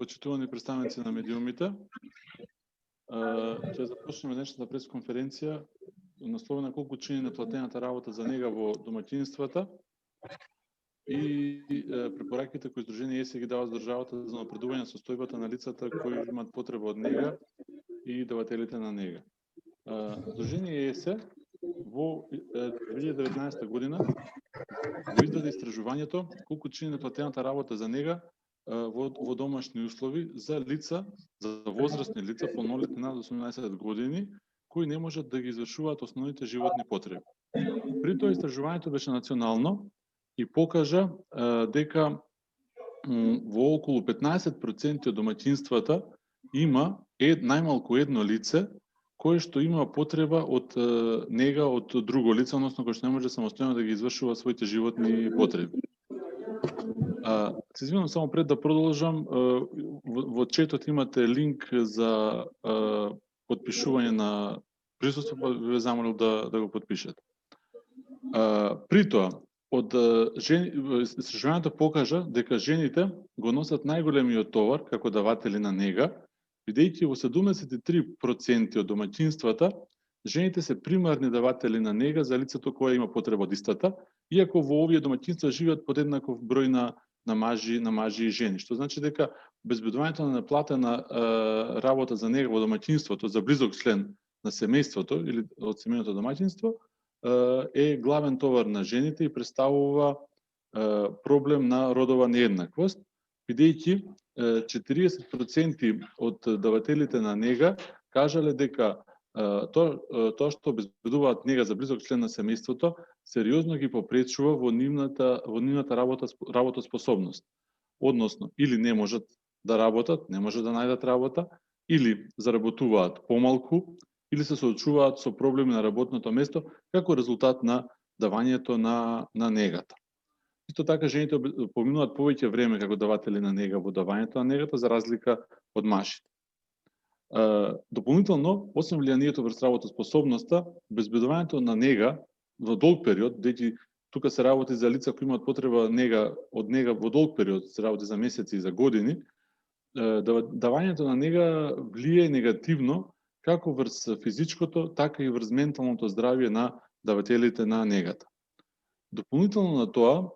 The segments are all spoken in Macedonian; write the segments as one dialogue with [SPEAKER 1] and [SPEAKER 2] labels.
[SPEAKER 1] Почитувани представници на медиумите, ќе започнеме днешната пресконференција насловена колку чини неплатената работа за нега во домаќинствата и препораките кои Сдружение ЕСЕ ги дава државата за напредување на состојбата на лицата кои имаат потреба од нега и давателите на нега. Сдружение ЕСЕ во 2019 година го издаде истражувањето колку чини неплатената работа за нега во домашни услови за лица, за возрастни лица полнолетни над 18 години кои не можат да ги извршуваат основните животни потреби. При тоа истражувањето беше национално и покажа дека во околу 15% од домаќинствата има најмалку едно лице кое што има потреба од нега од друго лице, односно кој што не може самостојно да ги извршува своите животни потреби. Се извинувам само пред да продолжам, во четот имате линк за потпишување на присуство, па ве замолил да го потпишете. При тоа, истражувањето покажа дека жените го носат најголемиот товар како даватели на нега, бидејќи во 73% од домаќинствата жените се примарни даватели на нега за лицето кое има потреба од истата, иако во овие домаќинства живеат подеднаков број на мажи и жени, што значи дека обезбедувањето на неплатена работа за нега во домаќинството за близок член на семејството или од семејното домаќинство е главен товар на жените и представува проблем на родова нееднаквост, бидејќи 40% од давателите на нега кажале дека тоа што обезбедуваат нега за близок член на семејството сериозно ги попречува во нивната работоспособност. Односно, или не можат да работат, не можат да најдат работа, или заработуваат помалку, или се соочуваат со проблеми на работното место како резултат на давањето на негата. Исто така жените поминуваат повеќе време како даватели на нега во давањето на негата за разлика од мажите. Дополнително, освен влијанието врз работоспособноста, обезбедувањето на нега во долг период, дејќи тука се работи за лица кои имаат потреба од нега во долг период, се работи за месеци и за години, давањето на нега влијае негативно како врз физичкото, така и врз менталното здравје на давателите на негата. Дополнително на тоа,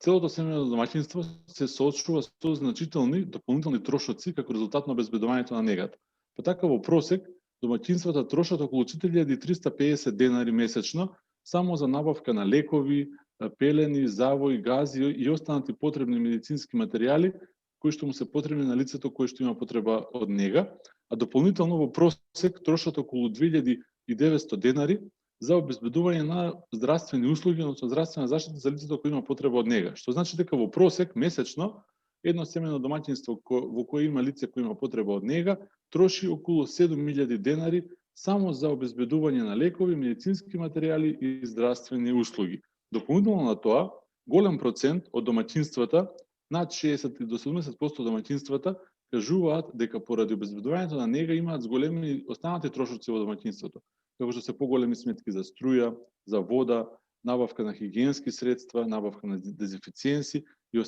[SPEAKER 1] целото семејно домаќинство се соочува со значителни дополнителни трошоци како резултат на обезбедувањето на негата. Па така во просек домаќинствата трошат околу 4350 денари месечно само за набавка на лекови, пелени, завои, гази и останати потребни медицински материјали кои што му се потребни на лицето кое што има потреба од нега, а дополнително во просек трошат околу 2900 денари за обезбедување на здравствени услуги, односно здравствена заштита за лицето кој има потреба од нега. Што значи дека во просек месечно едно семејно домаќинство во кое има лице кој има потреба од нега троши околу 7000 денари само за обезбедување на лекови, медицински материјали и здравствени услуги. Дополнително на тоа, голем процент од домаќинствата, над 60 до 70% домаќинствата кажуваат дека поради обезбедувањето на нега имаат зголемени останати трошоци во домаќинството, како што се поголеми сметки за струја, за вода, набавка на хигиенски средства, набавка на дезинфициенси и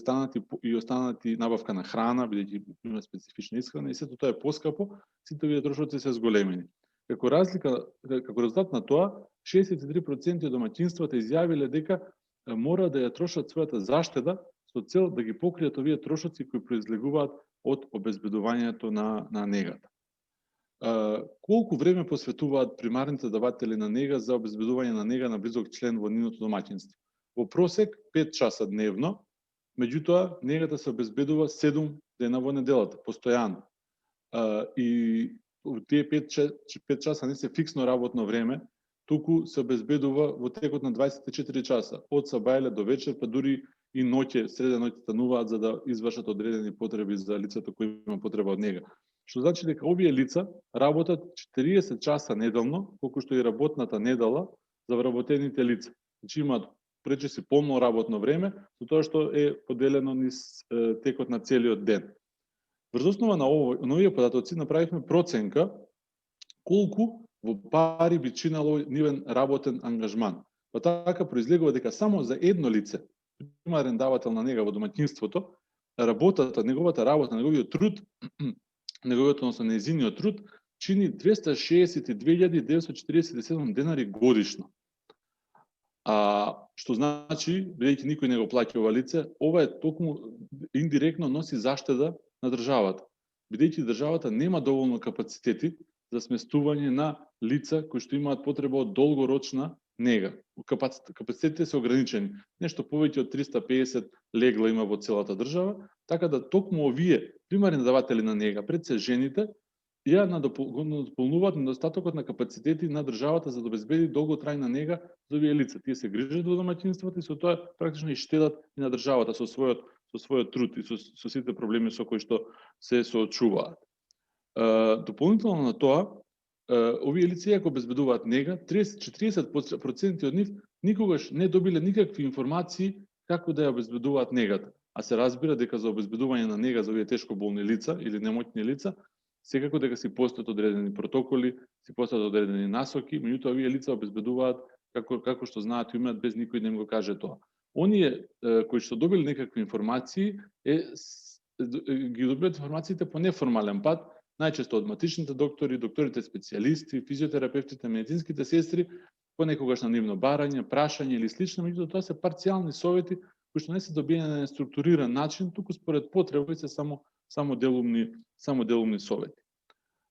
[SPEAKER 1] останати набавка на храна, бидејќи има специфична исхрана и сето тоа е поскапо, сите овие трошоци се зголемени. Како резултат на тоа, 63% од домаќинствата изјавиле дека мора да ја трошат својата заштеда со цел да ги покријат овие трошоци кои произлегуваат од обезбедувањето на негата. Колку време посветуваат примарните даватели на нега за обезбедување на нега на близок член во нивното домаќинство? Во просек 5 часа дневно, меѓутоа негата се обезбедува 7 дена во неделата, постојано. И тие 5 часа не се фиксно работно време, туку се обезбедува во текот на 24 часа, од сабајле до вечер, па дури и ноќе, среде ноќе стануваат за да извршат одредени потреби за лицето кој има потреба од нега. Што значи дека овие лица работат 40 часа неделно, колку што и работната недела за вработените лица. Значи имаат пречиси полно работно време, со тоа што е поделено низ текот на целиот ден. Врз основа на овие податоци направивме проценка колку во пари би чинало нивен работен ангажман. Па така произлегува дека само за едно лице, примарен давател на нега во домаќинството, работата, неговата работа, неговиот труд, односно нејзиниот труд, чини 262.947 денари годишно. Што значи, бидејќи никој не го плаќа ова лице, ова е токму индиректно носи заштеда на државата. Бидејќи државата нема доволно капацитети за сместување на лица кои што имаат потреба од долгорочна нега. Капацитетите се ограничени. Нешто повеќе од 350 легла има во целата држава, така да токму овие примарни даватели на нега, пред се жените, ја надополнуваат недостатокот на капацитети на државата за да обезбеди долготрајна нега за овие лица. Тие се грижат во домаќинствата и со тоа практично и штедат и на државата со својот труд и со сите проблеми со кои што се соочуваат. Дополнително на тоа, овие лица иако обезбедуваат нега, 40% од нив никогаш не добиле никакви информации како да ја обезбедуваат негата. А се разбира дека за обезбедување на нега за овие тешко болни лица или немотни лица, секако дека си постојат одредени протоколи, си постојат одредени насоки, меѓутоа овие лица обезбедуваат како што знаат и умеат без никој да им го каже тоа. Оние кои што добиле некакви информации ги добиваат информациите по неформален пат, најчесто од матичните доктори, докторите специјалисти, физиотерапевтите, медицинските сестри, понекогаш на нивно барање, прашање или слично, меѓутоа тоа се парцијални совети кои што не се добиени на структуриран начин, туку според потреба се само делумни совети.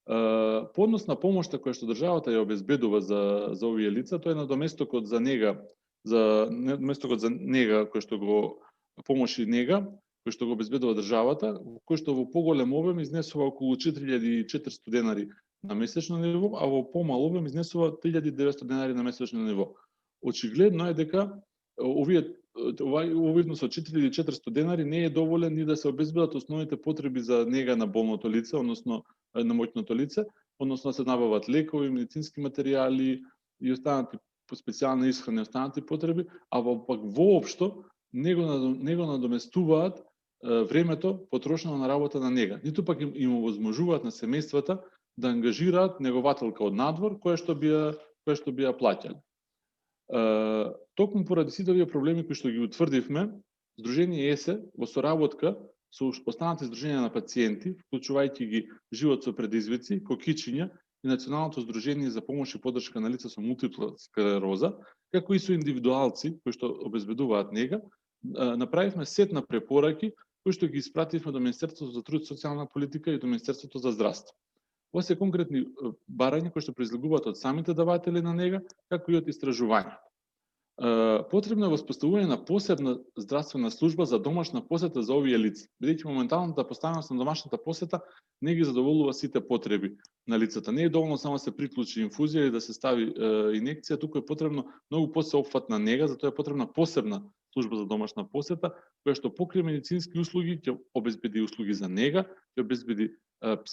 [SPEAKER 1] По однос на помошта која што државата ја обезбедува за овие лица, тоа е надоместокот за нега, кој што го помоши нега, кој што го обезбедува државата, кој што во поголем обем изнесува околу 4400 денари на месечно ниво, а во помал обем изнесува 3900 денари на месечно ниво. Очигледно е дека овој износ од 4400 денари не е доволен ни да се обезбедат основните потреби за нега на болното лице, односно на моќното лице, односно да се набават лекови, медицински материјали и останати специјални исхрана и останати потреби, а пак воопшто не го надоместуваат времето потрошено на работа на нега. Ниту пак им овозможуваат на семејствата да ангажираат негователка од надвор која што би ја плаќале. Токму поради сите овие проблеми кои што ги утврдивме, Сдружение ЕСЕ во соработка со останати здруженија на пациенти, вклучувајќи ги Живот со предизвици, Кокичиња и Националното здружение за помош и поддршка на лица со мултипла склероза, како и со индивидуалци кои што обезбедуваат нега, направивме сет на препораки кои што ги испративме до Министерството за труд и социјална политика и до Министерството за здравство. Ова се конкретни барања кои што произлегуваат од самите даватели на нега, како и од истражувања. Потребно е воспоставување на посебна здравствена служба за домашна посета за овие лица, бидејќи моменталната поставеност на домашната посета не ги задоволува сите потреби на лицата. Не е доволно само да се приклучи инфузија или да се стави инекција, туку е потребно многу посеопфатна нега, затоа е потребна посебна служба за домашна посета, која што покрие медицински услуги, ќе обезбеди услуги за нега, ќе обезбеди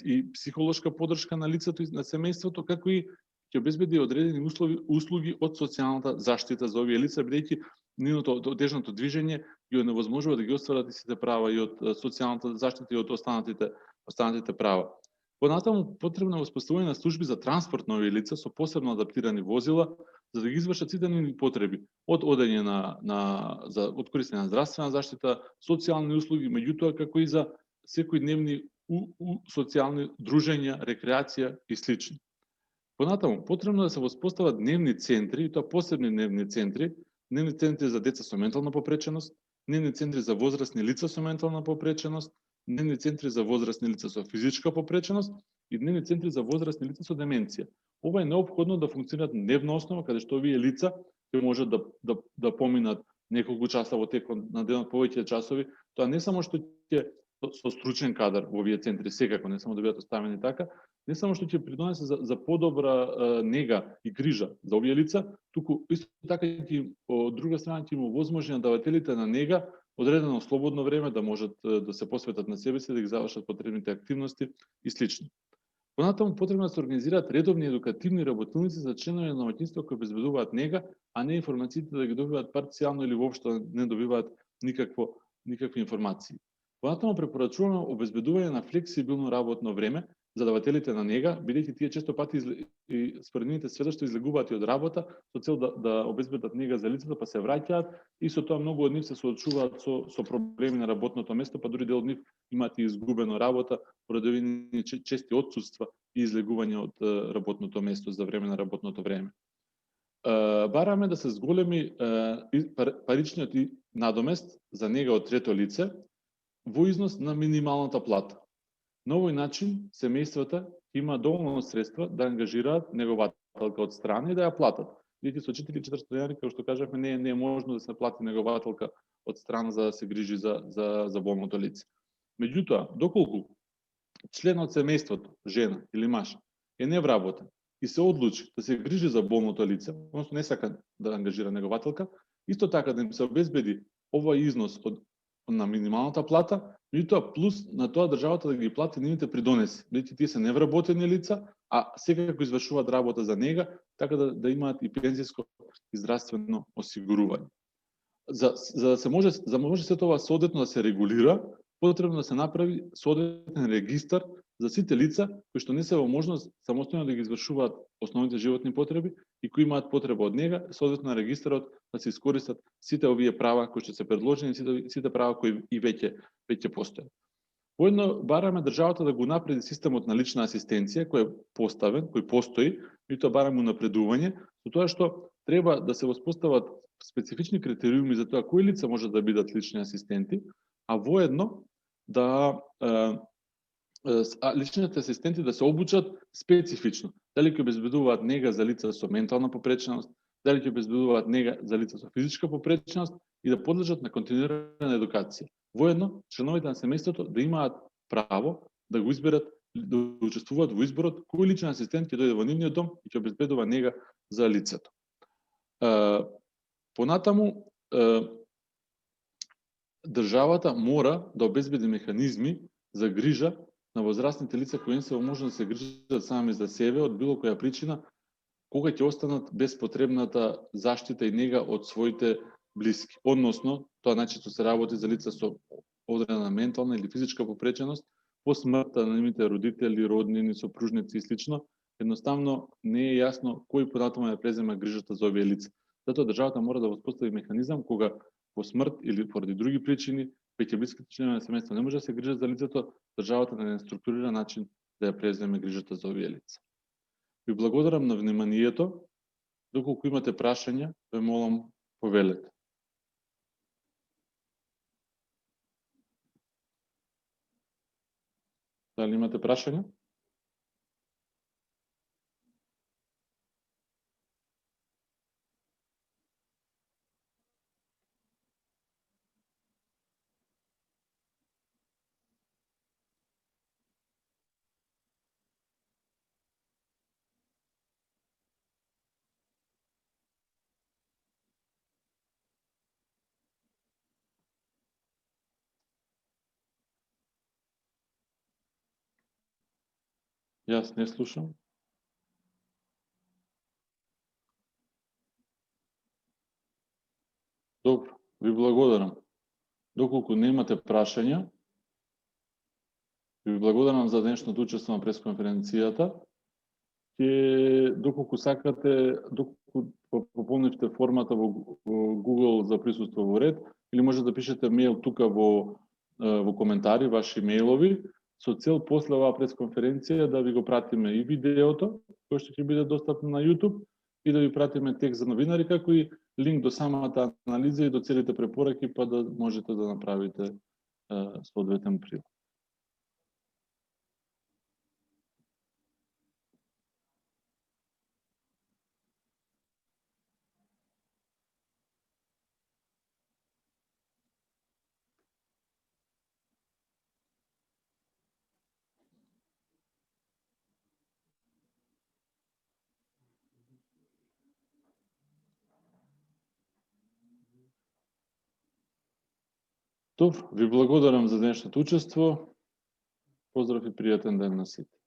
[SPEAKER 1] и психолошка поддршка на лицето и на семејството, како и ќе обезбеди одредени услуги од социјалната заштита за овие лица, бидејќи нивното одежното движење ги оневозможува да ги остварат сите права и од социјалната заштита и од останатите права. Понатаму потребно е воспоставување на служби за транспорт на овие лица со посебно адаптирани возила за да ги извршат сите нивни потреби, од одење од користење на здравствена заштита, социјални услуги, меѓутоа како и за секојдневни социјални дружења, рекреација и слични. Понатаму, потребно да се воспостават дневни центри, и тоа посебни дневни центри за деца со ментална попреченост, дневни центри за возрастни лица со ментална попреченост, дневни центри за возрастни лица со физичка попреченост и дневни центри за возрастни лица со деменција. Ова е неопходно да функционираат на дневна основа, каде што овие лица ќе можат да поминат неколку часа во текот на денот, повеќе часови. Тоа не само што ќе со стручен кадар во овие центри, секако, не само да бидат оставени така, не само што ќе придонесе за подобра нега и грижа за овие лица, туку исто така ќе од друга страна ќе им овозможи на давателите на нега одредено слободно време да можат да се посветат на себе си, да ги завршат потребните активности и слично. Понатаму потребно да се организираат редовни едукативни работилници за членови на домаќинство кои обезбедуваат нега, а не информациите да ги добиваат парцијално или воопшто не добиваат никакви информации. Понатаму препорачуваме обезбедување на флексибилно работно време, задавателите на нега, бидејќи тие често пати и според нивните сведоштва излегуваат и од работа со цел да обезбедат нега за лицето, па се враќаат и со тоа многу од нив се соочуваат со проблеми на работното место, па дури дел од нив имаат и изгубено работа поради овие чести отсуства и излегување од работното место за време на работното време. Бараме да се зголеми паричниот надомест за нега од трето лице во износ на минималната плата. На овој начин, семејствата има доволно средства да ангажираат негователка од страна и да ја платат. Бидејќи со 4-4 денари, како што кажавме, не е можно да се плати негователка од страна за да се грижи за болното лице. Меѓутоа, доколку член од семејството, жена или маж, е невработен и се одлучи да се грижи за болното лице, односно не сака да ангажира негователка, исто така да им се обезбеди овој износ на минималната плата, меѓутоа плюс на тоа државата да ги плати нивните придонеси, бидејќи тие се невработени лица, а секако извршуваат работа за нега, така да имаат и пензиско и здравствено осигурување. За може се тоа соодветно да се регулира, потребно да се направи соодветен регистар за сите лица кои што не се во можност самостојно да ги извршуваат основните животни потреби и кои имаат потреба од нега, соодветно на регистарот да се искористат сите овие права кои што се предложени, сите права кои и веќе постојат. Поедно бараме државата да го напреди системот на лична асистенција кој е поставен, кој постои, и тоа бараме унапредување, со тоа што треба да се воспостават специфични критериуми за тоа кои лица може да бидат лични асистенти, а воедно да личните асистенти да се обучат специфично. Дали ќе обезбедуваат нега за лица со ментална попреченост, дали ќе обезбедуваат нега за лица со физичка попреченост и да подлежат на континуирана едукација. Воедно, членовите на семејството да имаат право да го изберат, да учествуваат во изборот кој личен асистент ќе дојде во нивниот дом и ќе обезбедува нега за лицето. Понатаму, државата мора да обезбеди механизми за грижа на возрастните лица кои не се во можност да се грижат сами за себе од било која причина, кога ќе останат без потребната заштита и нега од своите блиски. Односно, тоа најчесто се работи за лица со одредена ментална или физичка попреченост, по смртта на нивните родители, роднини, сопружници и слично, едноставно не е јасно кој понатаму ја презема грижата за овие лица. Затоа државата мора да воспостави механизам кога по смрт или поради други причини веќе блиските членови на семејство не може да се грижат за лицето, државата на еден структуриран начин да ја преземе грижата за овие лица. Ви благодарам на вниманието. Доколку имате прашања, ве молам, повелете. Дали имате прашања? Јас не слушам. Добро, ви благодарам. Доколку немате прашања, ви благодарам за денешното учество на пресконференцијата. Доколку сакате, доколку пополнивте формата во Google за присуство во ред, или може да пишете мејл тука во коментари, ваши мејлови, со цел после оваа пресконференција да ви го пратиме и видеото, кој што ќе биде достапно на YouTube, и да ви пратиме текст за новинари, како и линк до самата анализа и до целите препораки, па да можете да направите соодветен прилог. Добро, ви благодарам за денешното учество. Поздрав и пријатен ден на сите.